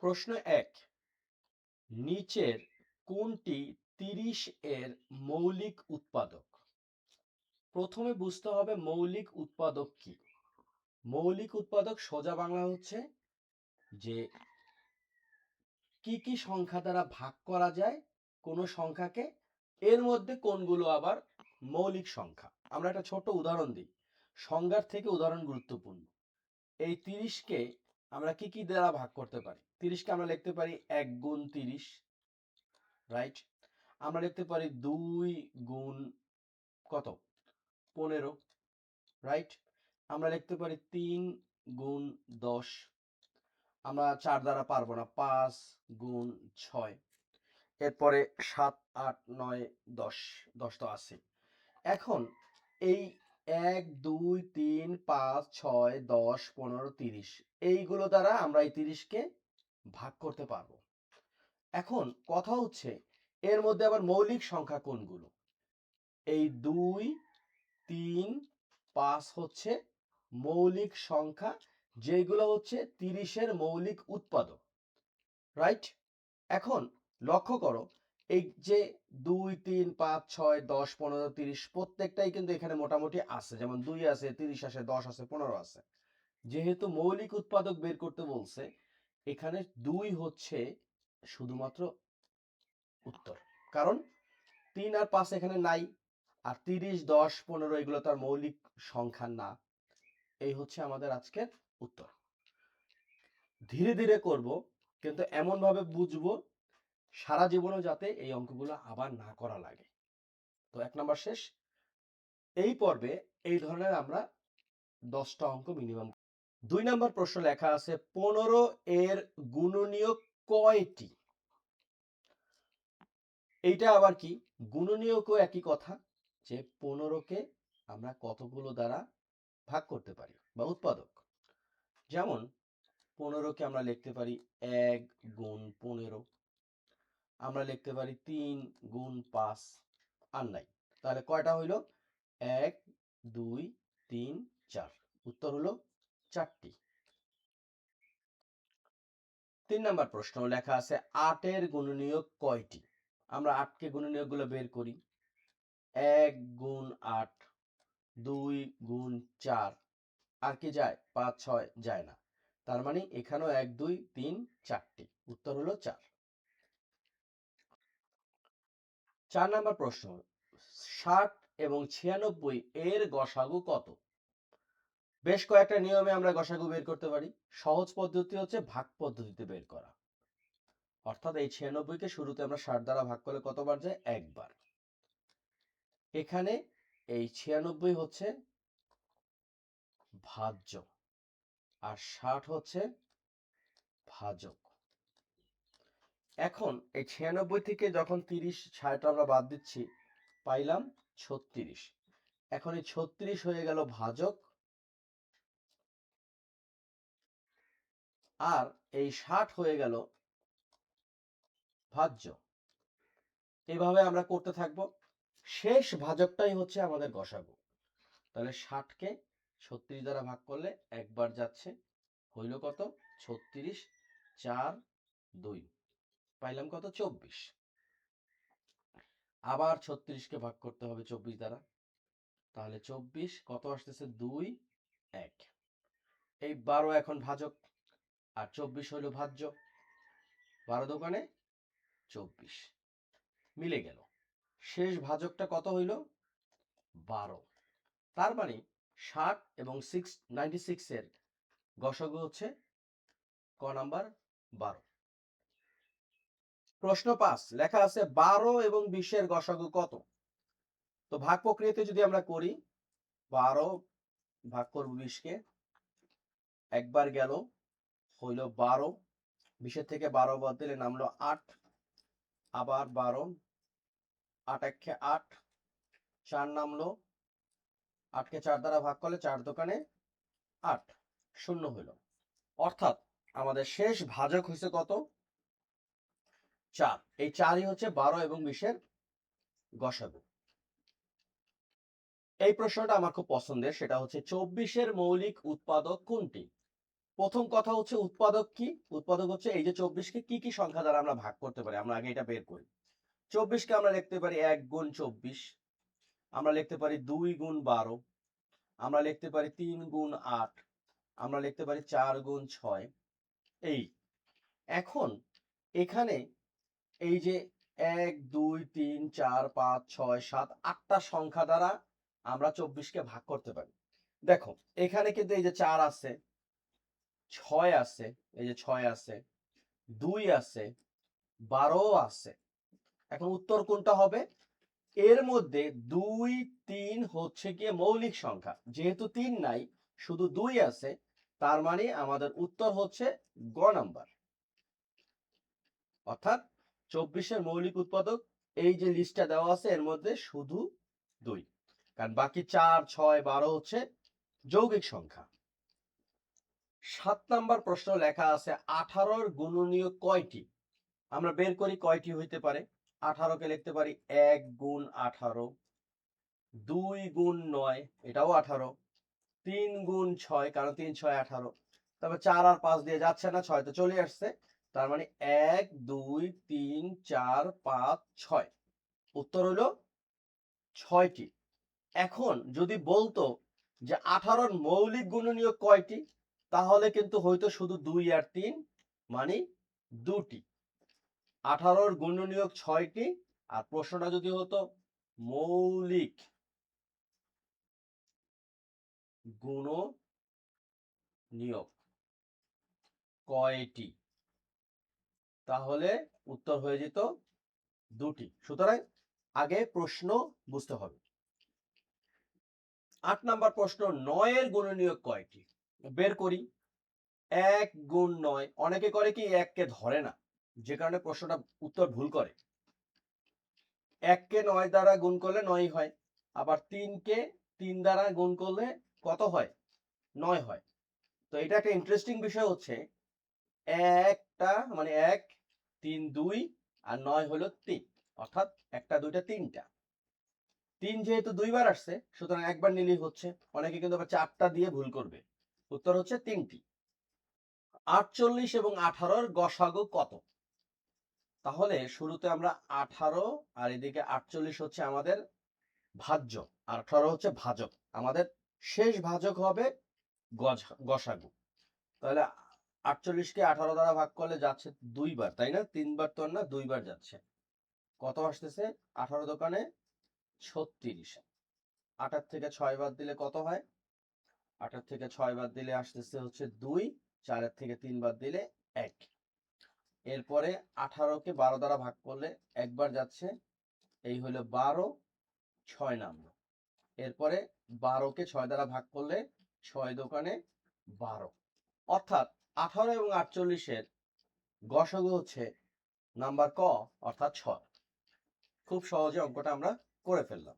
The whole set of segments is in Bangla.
প্রশ্ন ১, নিচের কোনটি ৩০ এর মৌলিক উৎপাদক? প্রথমে বুঝতে হবে মৌলিক উৎপাদক কি। মৌলিক উৎপাদক সোজা বাংলা হচ্ছে যে কি কি সংখ্যা দ্বারা ভাগ করা যায় কোনো সংখ্যাকে, এর মধ্যে কোনগুলো আবার মৌলিক সংখ্যা। আমরা একটা ছোট উদাহরণ দিই, সংজ্ঞার থেকে উদাহরণ গুরুত্বপূর্ণ। এই ৩০ কে আমরা কি কি দ্বারা ভাগ করতে পারি? ৩০ কে আমরা লিখতে পারি ১ গুণ ৩০, রাইট? আমরা লিখতে পারি ২ গুণ কত? ১৫, রাইট? আমরা লিখতে পারি ৩ গুণ ১০। আমরা ৪ দ্বারা পারবো না, ৫ গুণ ৬। এরপরে ৭, ৮, ৯, ১০, ১০ তো আছে। এখন এই ১, ২, ৩, ৫, ৬, ১০, ১৫, ৩০ এইগুলো দ্বারা আমরা এই ৩০ কে ভাগ করতে পারবো। এখন কথা হচ্ছে এর মধ্যে আবার মৌলিক সংখ্যা কোনগুলো? এই ২, ৩, ৫ হচ্ছে মৌলিক সংখ্যা, যেগুলো হচ্ছে ৩০ এর মৌলিক উৎপাদক, রাইট? এখন লক্ষ্য করো, এই যে ২, ৩, ৫, ৬, ১০, ১৫, ৩০ প্রত্যেকটাই কিন্তু এখানে মোটামুটি আছে, যেমন ২ আছে, ৩০ আছে, ১০ আছে, ১৫ আছে। যেহেতু মৌলিক উৎপাদক বের করতে বলছে, এখানে ২ হচ্ছে শুধুমাত্র উত্তর, কারণ ৩ আর ৫ এখানে নাই, আর ৩০, ১০, ১৫ এগুলো তার মৌলিক সংখ্যা না। এই হচ্ছে আমাদের আজকের উত্তর। ধীরে ধীরে করব, কিন্তু এমন ভাবে বুঝবো সারা জীবনও যাতে এই অঙ্কগুলো আবার না করা লাগে। তো ১ নাম্বার শেষ। এই পর্বে এই ধরনের আমরা ১০টা অঙ্ক মিনিমাম। ২ নাম্বার প্রশ্ন লেখা আছে ১৫ এর গুণনীয়ক কয়টি? এইটা আবার কি? গুণনীয়কও একই কথা, যে ১৫ কে আমরা কতগুলো দ্বারা ভাগ করতে পারি বা উৎপাদক। যেমন ১৫ কে আমরা লিখতে পারি ১ গুণ ১৫, আমরা লিখতে পারি ৩ গুণ ৫, আর নাই। তাহলে কয়টা হইল? ১, ২, ৩, ৪। উত্তর হলো ৪টি। ৩ নাম্বার প্রশ্ন লেখা আছে ৮ এর গুণনীয়ক কয়টি? আমরা ৮ কে গুণনীয়কগুলো বের করি। ১ গুণ ৮, ২ গুণ ৪, আর কি যায়? ৫, ৬ যায় না। তার মানে এখানেও ১, ২, ৩, ৪টি। উত্তর হলো ৪। ৪ নাম্বার প্রশ্ন ৬০ এবং ৯৬ এর গসাগু কত? বেশ কয়েকটা নিয়মে আমরা গসাগু বের করতে পারি। সহজ পদ্ধতি হচ্ছে ভাগ পদ্ধতিতে বের করা। অর্থাৎ এই ৯৬ কে শুরুতে আমরা ৬০ দ্বারা ভাগ করলে কতবার যায়? একবার। এখানে এই ৯৬ হচ্ছে ভাজ্য আর ৬০ হচ্ছে ভাজক। এখন এই ৯৬ থেকে যখন ৩০, ৬০ আমরা বাদ দিচ্ছি, পাইলাম ৩৬। এখন এই ৩৬ হয়ে গেল ভাজক, আর এই ৬০ হয়ে গেল ভাজ্য। এভাবে আমরা করতে থাকবো। শেষ ভাজকটাই হচ্ছে আমাদের গসাগু। তাহলে ৬০ কে ৩৬ দ্বারা ভাগ করলে একবার যাচ্ছে, হইল কত? ৩৬, ৪, ২, পাইলাম কত? ২৪। আবার ৩৬ কে ভাগ করতে হবে ২৪ দ্বারা, তাহলে ২৪ কত আসতেছে? ২, ১। এই ১২ এখন ভাজক, আর ২৪ হইল ভাজ্য। ১২ দোকানে ২৪ মিলে গেল। শেষ ভাজকটা কত হইল? ১২। তার মানে ৬০ এবং ৯৬ এর গসাগু হচ্ছে ক নাম্বার? ১২। প্রশ্ন ৫ লেখা আছে ১২ এবং ২০ এর গসাগু কত? তো ভাগ প্রক্রিয়াতে যদি আমরা করি, ১২ ভাগ করব ২০ কে, একবার গেল, হইল ১২। ২০ এর থেকে ১২ বাদ দিলে নামলো ৮, আবার ১২, ৮ একে ৮, ৪ নামলো, ৮ কে ৪ দ্বারা ভাগ করলে ৪ দোকানে ৮, শূন্য হইল। অর্থাৎ আমাদের শেষ ভাজক হইছে কত? ৪। এই ৪ই হচ্ছে ১২ এবং ২০ এর গসাগু। এই প্রশ্নটা আমার খুব পছন্দের, সেটা হচ্ছে ২৪ এর মৌলিক উৎপাদক কোনটি? প্রথম কথা হচ্ছে উৎপাদক কি? উৎপাদক হচ্ছে এই যে 24 কে কি সংখ্যা দ্বারা আমরা ভাগ করতে পারি, আমরা আগে এটা বের করি। 24 কে আমরা লিখতে পারি 1 গুণ 24, আমরা লিখতে পারি 2 গুণ 12, আমরা লিখতে পারি 3 গুণ 8, আমরা লিখতে পারি 4 গুণ 6। এই এখন এখানে এই যে 1 2 3 4 5 6 7 8টা সংখ্যা দ্বারা আমরা 24 কে ভাগ করতে পারি। দেখো এখানে কিন্তু এই যে 4 আছে, 6 আছে, এই যে 6 আছে, 2 আছে, 12 আছে। এখন উত্তর কোনটা হবে? এর মধ্যে 2 3 হচ্ছে গিয়ে মৌলিক সংখ্যা, যেহেতু 3 নাই শুধু 2 আছে, তার মানে আমাদের উত্তর হচ্ছে গ নাম্বার। অর্থাৎ 24-এর মৌলিক উৎপাদক এই যে লিস্টটা দেওয়া আছে এর মধ্যে শুধু 2, কারণ বাকি 4 6 12 হচ্ছে যৌগিক সংখ্যা। 7 নাম্বার প্রশ্ন লেখা আছে 18-র গুণনীয় কয়টি? আমরা বের করি কয়টি হইতে পারে। 18 কে লিখতে পারি 1 গুণ 18, 2 গুণ 9, এটাও 18, 3 গুণ 6 কারণ 3 6 18, তবে 4 আর 5 দিয়ে যাচ্ছে না, 6 তো চলে আসছে, তার মানে 1 2 3 4 5 6, উত্তর হলো 6টি। এখন যদি বলতো যে 18-র মৌলিক গুণনীয়ক কয়টি, তাহলে কিন্তু হয়তো শুধু 2 আর 3 মানে 2টি। 18-র গুণনীয়ক 6টি, আর প্রশ্নটা যদি হতো মৌলিক গুণনীয়ক কয়টি, তাহলে উত্তর হয়ে যেত 2টি। সুতরাং আগে প্রশ্ন বুঝতে হবে। 8 নাম্বার প্রশ্ন 9-এর গুণনীয়ক কয়টি? বের করি। 1 গুণ 9, অনেকে করে কি 1 কে ধরে না, যে কারণে প্রশ্নটা উত্তর ভুল করে। 1 কে 9 দ্বারা গুণ করলে 9 হয়, আবার 3 কে 3 দ্বারা গুণ করলে কত হয়? 9 হয়। তো এটা একটা ইন্টারেস্টিং বিষয় হচ্ছে, একটা মানে 1 3 2 আর 9 হলো 3, অর্থাৎ একটা দুইটা তিনটা। 3 যেহেতু দুইবার আসছে সুতরাং একবার নিলেই হচ্ছে। অনেকে কিন্তু আবার 4টা দিয়ে ভুল করবে। উত্তর হচ্ছে 3টি। 48 এবং 18-র গসাগু কত? তাহলে শুরুতে আমরা 18 আর এদিকে 48 হচ্ছে আমাদের ভাজ্য, আর 18 হচ্ছে ভাজক। আমাদের শেষ ভাজক হবে গসাগু। তাহলে 48-কে 18 দ্বারা ভাগ করলে যাচ্ছে 2 বার, তাই না? 3 বার তো না, 2 বার যাচ্ছে। কত আসতেছে? 18 দোকানে 36। 8 থেকে 6 বাদ দিলে কত হয়? 8 থেকে 6 বাদ দিলে আসতেছে হচ্ছে 2, 4 থেকে 3 বাদ দিলে 1। এরপরে 18-কে 12 দ্বারা ভাগ করলে একবার যাচ্ছে, এই হলো 12, 6 নাম্বার। এরপরে 12-কে 6 দ্বারা ভাগ করলে 6 দোকানে 12। অর্থাৎ 18 এবং 48-এর গসাগু হচ্ছে নাম্বার ক, অর্থাৎ 6। খুব সহজে অঙ্কটা আমরা করে ফেললাম।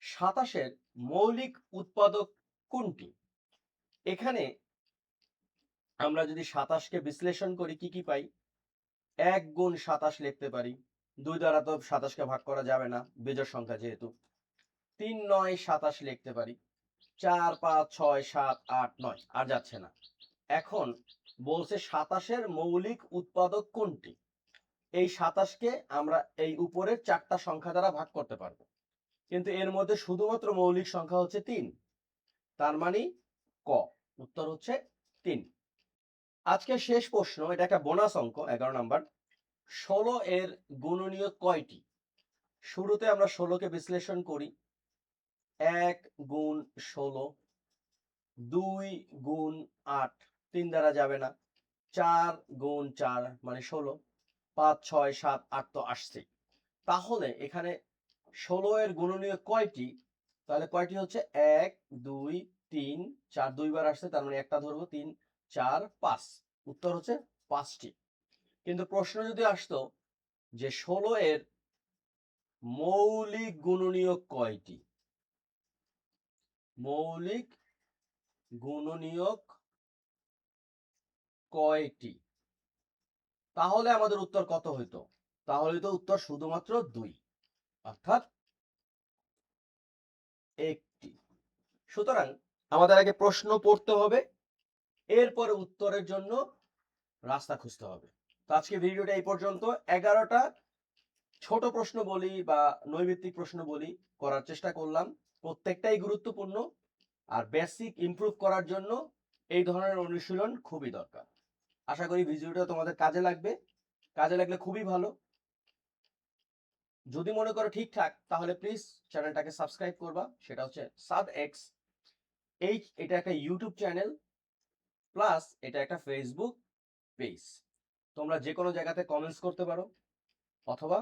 27-এর মৌলিক উৎপাদক কোনটি? এখানে আমরা যদি 27-কে বিশ্লেষণ করি কি পাই? 1 গুণ 27 লিখতে পারি। 2 দ্বারা তো 27-কে ভাগ করা যাবে না, বেজোড় সংখ্যা যেহেতু। 3 9 27 লিখতে পারি। 4 5 6 7 8 9, আর যাচ্ছে না। এখন বলছে 27-এর মৌলিক উৎপাদক কোনটি? এই 27-কে আমরা এই উপরের 4টা সংখ্যা দ্বারা ভাগ করতে পারবো, কিন্তু এর মধ্যে শুধুমাত্র মৌলিক সংখ্যা হচ্ছে 3, তার মানে ক, উত্তর হচ্ছে 3। আজকে শেষ প্রশ্ন, এটা একটা বোনাস অঙ্ক, 11 নাম্বার। 16 এর গুণনীয়ক কয়টি? শুরুতে আমরা 16-কে বিশ্লেষণ করি। 1 গুণ 16, 2 গুণ 8, 3 দ্বারা যাবে না, 4 গুণ 4 মানে 16, 5 6 7 8 তো আসছে। তাহলে এখানে 16 এর গুণনীয়ক কয়টি? তাহলে কয়টি হচ্ছে? 1 2 3 4, দুইবার আসছে, তার মানে একটা ধরবো, 3 4 5, উত্তর হচ্ছে 5টি। কিন্তু প্রশ্ন যদি আসতো যে 16 এর মৌলিক গুণনীয়ক কয়টি? মৌলিক গুণনীয়ক কয়টি, তাহলে আমাদের উত্তর কত হইতো? তাহলে তো উত্তর শুধুমাত্র 2, অর্থাৎ 1টি। সুতরাং আমাদের আগে প্রশ্ন পড়তে হবে, এরপরে উত্তরের জন্য রাস্তা খুঁজতে হবে। তো আজকে ভিডিওটা এই পর্যন্ত। 11টা ছোট প্রশ্ন বলি বা নৈমিত্তিক প্রশ্ন বলি করার চেষ্টা করলাম। প্রত্যেকটাই গুরুত্বপূর্ণ, আর বেসিক ইমপ্রুভ করার জন্য এই ধরনের অনুশীলন খুবই দরকার। আশা করি ভিডিওটা তোমাদের কাজে লাগবে। কাজে লাগলে খুবই ভালো। যদি মনে করো ঠিকঠাক, তাহলে প্লিজ চ্যানেলটাকে সাবস্ক্রাইব করবা। সেটা হচ্ছে সাদ এক্স এইচ, এটা একটা ইউটিউব চ্যানেল, প্লাস এটা একটা ফেসবুক পেজ। তোমরা যে কোনো জায়গাতে কমেন্টস করতে পারো অথবা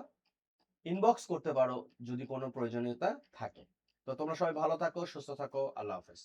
ইনবক্স করতে পারো যদি কোনো প্রয়োজনীয়তা থাকে। তো তোমরা সবাই ভালো থাকো, সুস্থ থাকো। আল্লাহ হাফেজ।